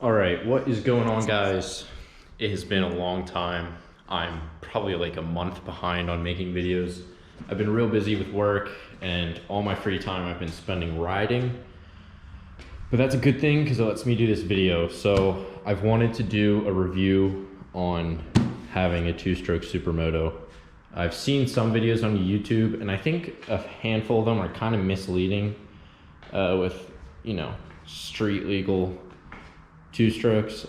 All right, what is going on, guys? It has been a long time. I'm probably like a month behind on making videos. I've been real busy with work, and all my free time I've been spending riding. But that's a good thing because it lets me do this video. So I've wanted to do a review on having a two-stroke Supermoto. I've seen some videos on YouTube, and I think a handful of them are kind of misleading with, street legal two strokes.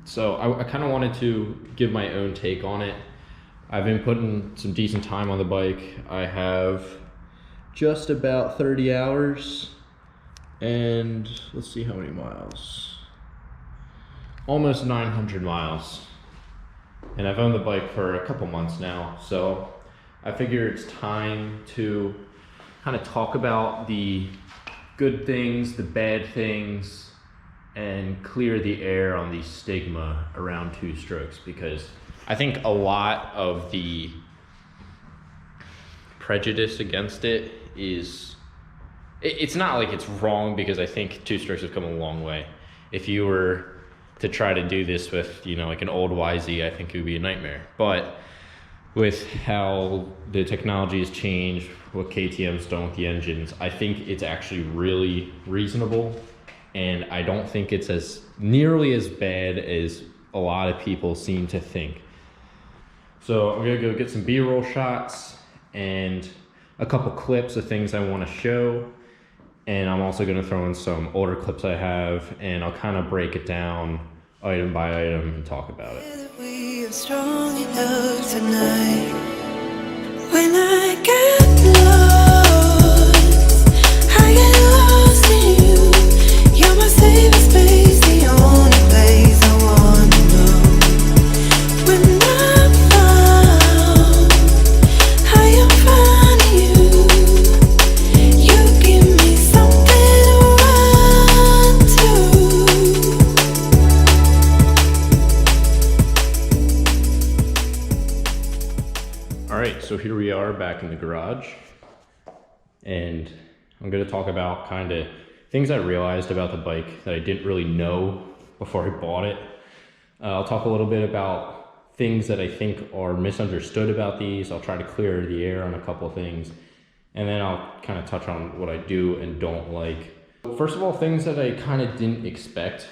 So I kind of wanted to give my own take on it. I've been putting some decent time on the bike. I have just about 30 hours and let's see how many miles. Almost 900 miles. And I've owned the bike for a couple months now. So I figure it's time to kind of talk about the good things, the bad things, and clear the air on the stigma around two strokes, because I think a lot of the prejudice against it is, it's not like it's wrong, because I think two strokes have come a long way. If you were to try to do this with, like an old YZ, I think it would be a nightmare. But with how the technology has changed, what KTM's done with the engines, I think it's actually really reasonable. And I don't think it's as nearly as bad as a lot of people seem to think. So I'm gonna go get some B-roll shots and a couple clips of things I wanna show. And I'm also gonna throw in some older clips I have, and I'll kind of break it down item by item and talk about it. We are strong enough tonight. When I get lost, I get lost in you. You're my safe space, the only place I wanna know. When I'm found, I am finding you. You give me something to run to. All right, so here we are back in the garage, and I'm gonna talk about kind of things I realized about the bike that I didn't really know before I bought it. I'll talk a little bit about things that I think are misunderstood about these. I'll try to clear the air on a couple of things, and then I'll kind of touch on what I do and don't like. First of all, things that I kind of didn't expect.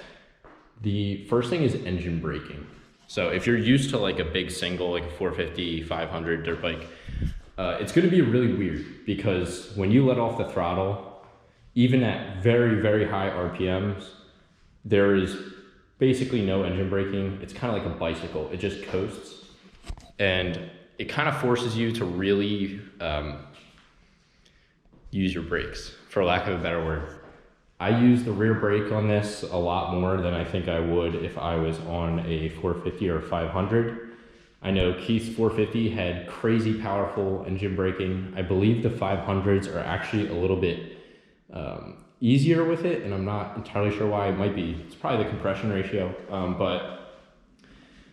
The first thing is engine braking. So if you're used to like a big single, like a 450, 500 dirt bike, it's gonna be really weird, because when you let off the throttle, even at very, very high RPMs, there is basically no engine braking. It's kind of like a bicycle. It just coasts. And it kind of forces you to really use your brakes, for lack of a better word. I use the rear brake on this a lot more than I think I would if I was on a 450 or 500. I know Keith's 450 had crazy powerful engine braking. I believe the 500s are actually a little bit easier with it, and I'm not entirely sure why. It might be, it's probably the compression ratio, but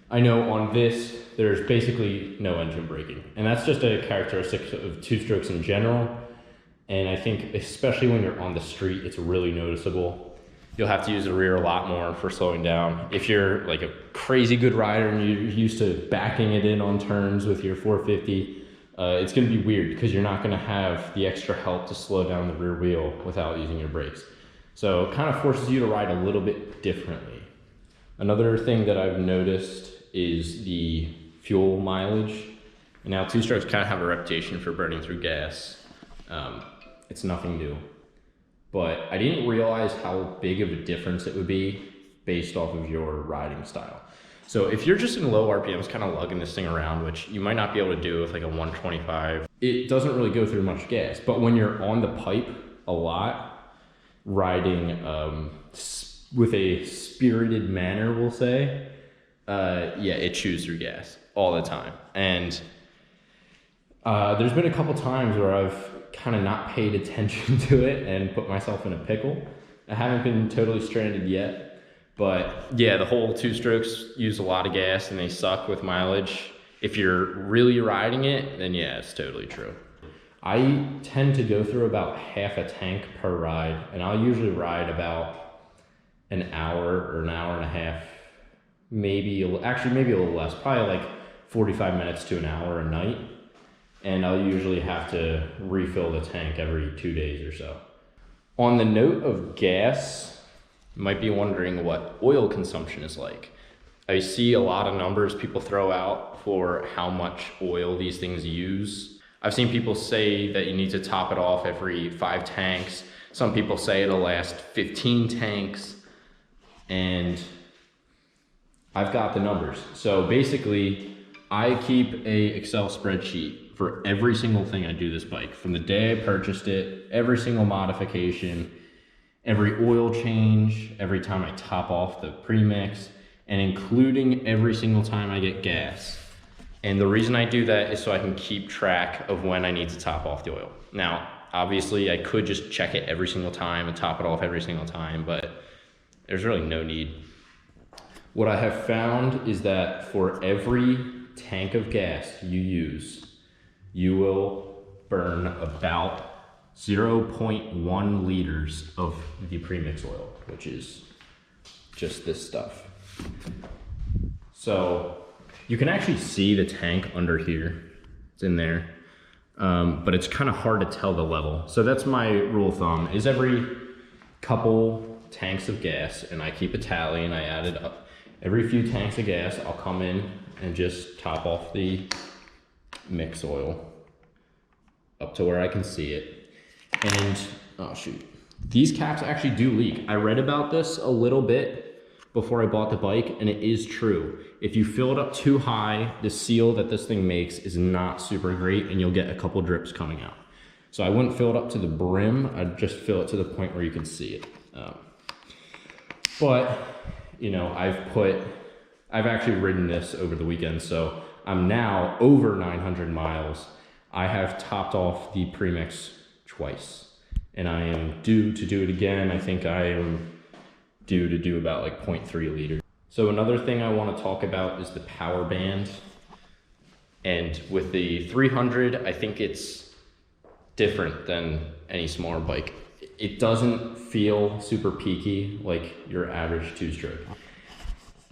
I know on this there's basically no engine braking, and that's just a characteristic of two strokes in general. And I think especially when you're on the street, it's really noticeable. You'll have to use the rear a lot more for slowing down. If you're like a crazy good rider and you're used to backing it in on turns with your 450, it's gonna be weird, because you're not gonna have the extra help to slow down the rear wheel without using your brakes. So it kind of forces you to ride a little bit differently. Another thing that I've noticed is the fuel mileage. And now two strokes kind of have a reputation for burning through gas. It's nothing new, but I didn't realize how big of a difference it would be based off of your riding style. So if you're just in low RPMs, kind of lugging this thing around, which you might not be able to do with like a 125, it doesn't really go through much gas. But when you're on the pipe a lot, riding with a spirited manner, we'll say, yeah, it chews through gas all the time. And there's been a couple times where I've kind of not paid attention to it and put myself in a pickle. I haven't been totally stranded yet, but yeah, the whole two strokes use a lot of gas and they suck with mileage. If you're really riding it, then yeah, it's totally true. I tend to go through about half a tank per ride, and I'll usually ride about an hour or an hour and a half, maybe maybe a little less, probably like 45 minutes to an hour a night. And I'll usually have to refill the tank every 2 days or so. On the note of gas, you might be wondering what oil consumption is like. I see a lot of numbers people throw out for how much oil these things use. I've seen people say that you need to top it off every 5 tanks. Some people say it'll last 15 tanks. And I've got the numbers. So basically, I keep a Excel spreadsheet for every single thing I do this bike. From the day I purchased it, every single modification, every oil change, every time I top off the premix, and including every single time I get gas. And the reason I do that is so I can keep track of when I need to top off the oil. Now, obviously I could just check it every single time and top it off every single time, but there's really no need. What I have found is that for every tank of gas you use, you will burn about 0.1 liters of the premix oil, which is just this stuff. So you can actually see the tank under here. It's in there, but it's kind of hard to tell the level. So that's my rule of thumb, is every couple tanks of gas, and I keep a tally and I add it up. Every few tanks of gas, I'll come in and just top off the mix oil up to where I can see it. And, oh shoot, these caps actually do leak. I read about this a little bit before I bought the bike, and it is true. If you fill it up too high, the seal that this thing makes is not super great, and you'll get a couple drips coming out. So I wouldn't fill it up to the brim, I'd just fill it to the point where you can see it. But, you know, I've actually ridden this over the weekend, so I'm now over 900 miles. I have topped off the premix twice, and I am due to do it again. I think I am due to do about like 0.3 liters. So another thing I want to talk about is the power band. And with the 300, I think it's different than any smaller bike. It doesn't feel super peaky like your average 2-stroke.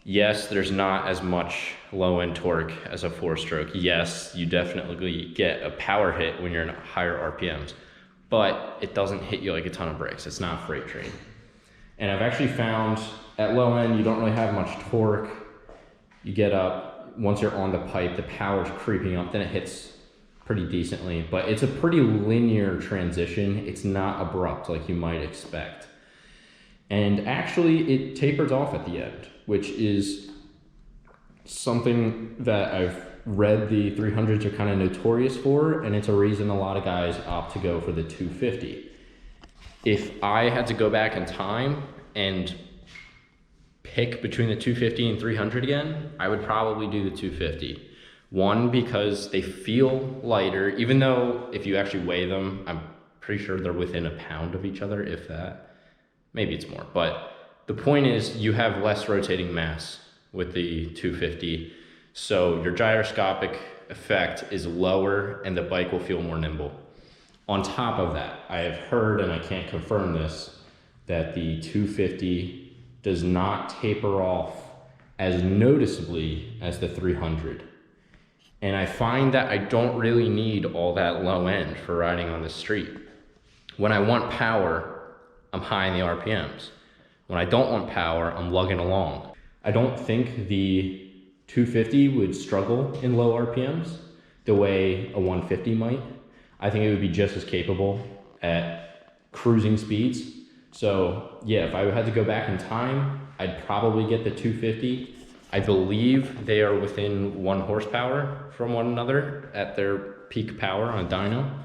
Yes, there's not as much low-end torque as a 4-stroke. Yes, you definitely get a power hit when you're in higher RPMs, but it doesn't hit you like a ton of bricks. It's not freight train. And I've actually found at low end, you don't really have much torque. You get up, once you're on the pipe, the power's creeping up, then it hits pretty decently, but it's a pretty linear transition. It's not abrupt like you might expect. And actually it tapers off at the end, which is something that I've read the 300s are kind of notorious for, and it's a reason a lot of guys opt to go for the 250. If I had to go back in time and pick between the 250 and 300 again, I would probably do the 250. One, because they feel lighter, even though if you actually weigh them, I'm pretty sure they're within a pound of each other, if that. Maybe it's more, but the point is you have less rotating mass with the 250, so your gyroscopic effect is lower and the bike will feel more nimble. On top of that, I have heard, and I can't confirm this, that the 250 does not taper off as noticeably as the 300. And I find that I don't really need all that low end for riding on the street. When I want power, I'm high in the RPMs. When I don't want power, I'm lugging along. I don't think the 250 would struggle in low RPMs the way a 150 might. I think it would be just as capable at cruising speeds. So yeah, if I had to go back in time, I'd probably get the 250. I believe they are within 1 horsepower from one another at their peak power on a dyno.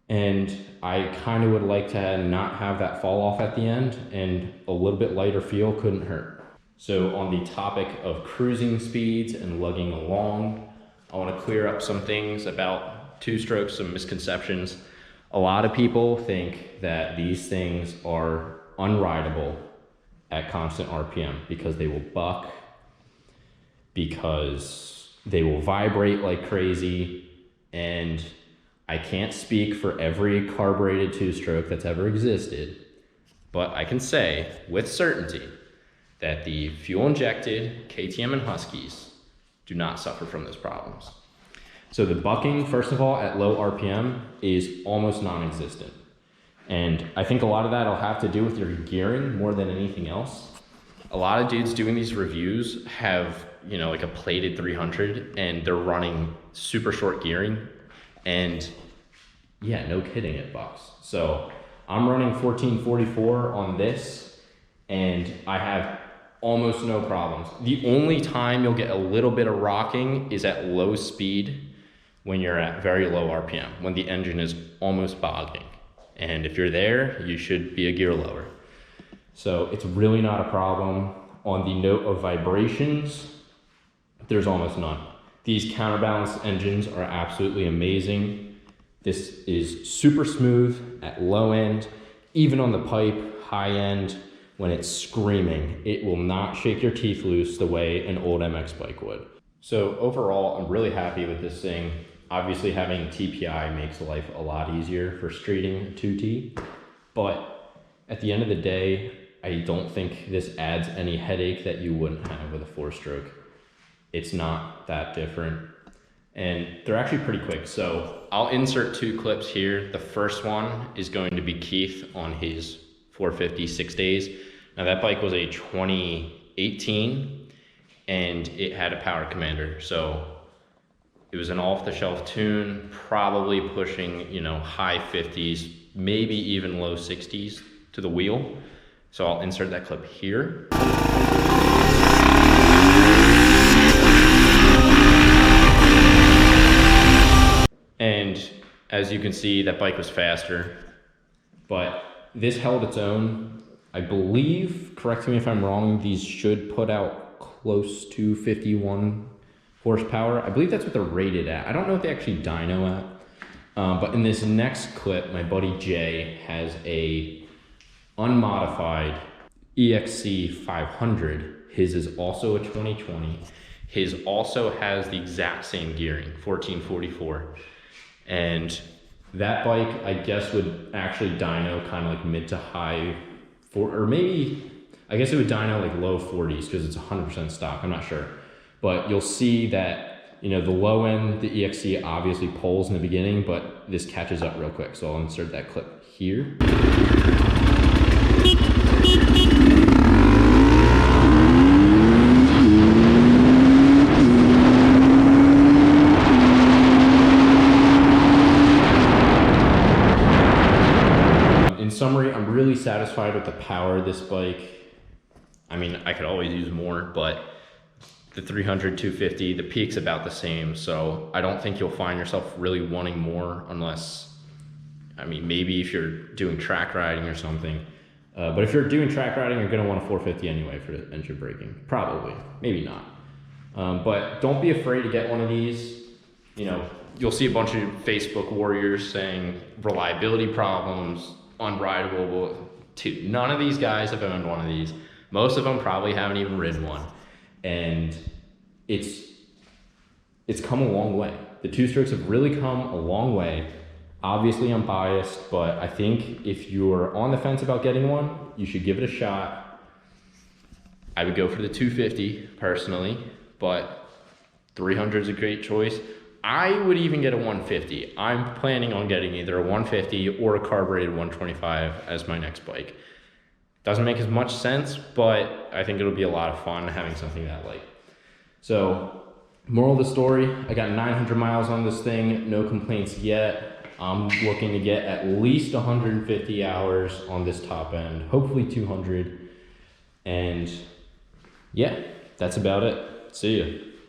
And I kind of would like to not have that fall off at the end, and a little bit lighter feel couldn't hurt. So on the topic of cruising speeds and lugging along, I want to clear up some things about 2-strokes, some misconceptions. A lot of people think that these things are unrideable at constant RPM because they will buck, because they will vibrate like crazy, and I can't speak for every carbureted 2-stroke that's ever existed, but I can say with certainty that the fuel-injected KTM and Huskies do not suffer from those problems. So the bucking, first of all, at low RPM is almost non-existent. And I think a lot of that will have to do with your gearing more than anything else. A lot of dudes doing these reviews have, you know, like a plated 300 and they're running super short gearing. And yeah, no kidding, it bucks. So I'm running 1444 on this and I have almost no problems. The only time you'll get a little bit of rocking is at low speed when you're at very low RPM, when the engine is almost bogging. And if you're there, you should be a gear lower. So it's really not a problem. On the note of vibrations, there's almost none. These counterbalance engines are absolutely amazing. This is super smooth at low end, even on the pipe, high end, when it's screaming, it will not shake your teeth loose the way an old MX bike would. So overall, I'm really happy with this thing. Obviously having TPI makes life a lot easier for streeting 2T, but at the end of the day, I don't think this adds any headache that you wouldn't have with a 4-stroke. It's not that different. And they're actually pretty quick. So I'll insert 2 clips here. The first one is going to be Keith on his 450 6 days. Now that bike was a 2018 and it had a power commander. So it was an off-the-shelf tune, probably pushing, you know, high 50s, maybe even low 60s to the wheel. So I'll insert that clip here. And as you can see, that bike was faster, but this held its own. I believe, correct me if I'm wrong, these should put out close to 51 horsepower. I believe that's what they're rated at. I don't know what they actually dyno at. But in this next clip, my buddy Jay has a unmodified EXC 500. His is also a 2020. His also has the exact same gearing, 1444. And that bike, I guess, would actually dyno kind of like mid to high, or maybe, I guess it would dyno like low 40s because it's 100% stock, I'm not sure. But you'll see that, you know, the low end, the EXC obviously pulls in the beginning, but this catches up real quick. So I'll insert that clip here. In summary, I'm really satisfied with the power of this bike. I mean, I could always use more, but the 300, 250, the peak's about the same. So I don't think you'll find yourself really wanting more unless, I mean, maybe if you're doing track riding or something. But if you're doing track riding, you're gonna want a 450 anyway for the engine braking. Probably, maybe not. But don't be afraid to get one of these. You know, you'll see a bunch of Facebook warriors saying reliability problems, unrideable. None of these guys have owned one of these. Most of them probably haven't even ridden one. And it's come a long way. The 2-strokes have really come a long way. Obviously I'm biased, but I think if you're on the fence about getting one, you should give it a shot. I would go for the 250 personally, but 300 is a great choice. I would even get a 150. I'm planning on getting either a 150 or a carbureted 125 as my next bike. Doesn't make as much sense, but I think it'll be a lot of fun having something that light. So, moral of the story, I got 900 miles on this thing, no complaints yet. I'm looking to get at least 150 hours on this top end, hopefully 200. And yeah, that's about it. See ya.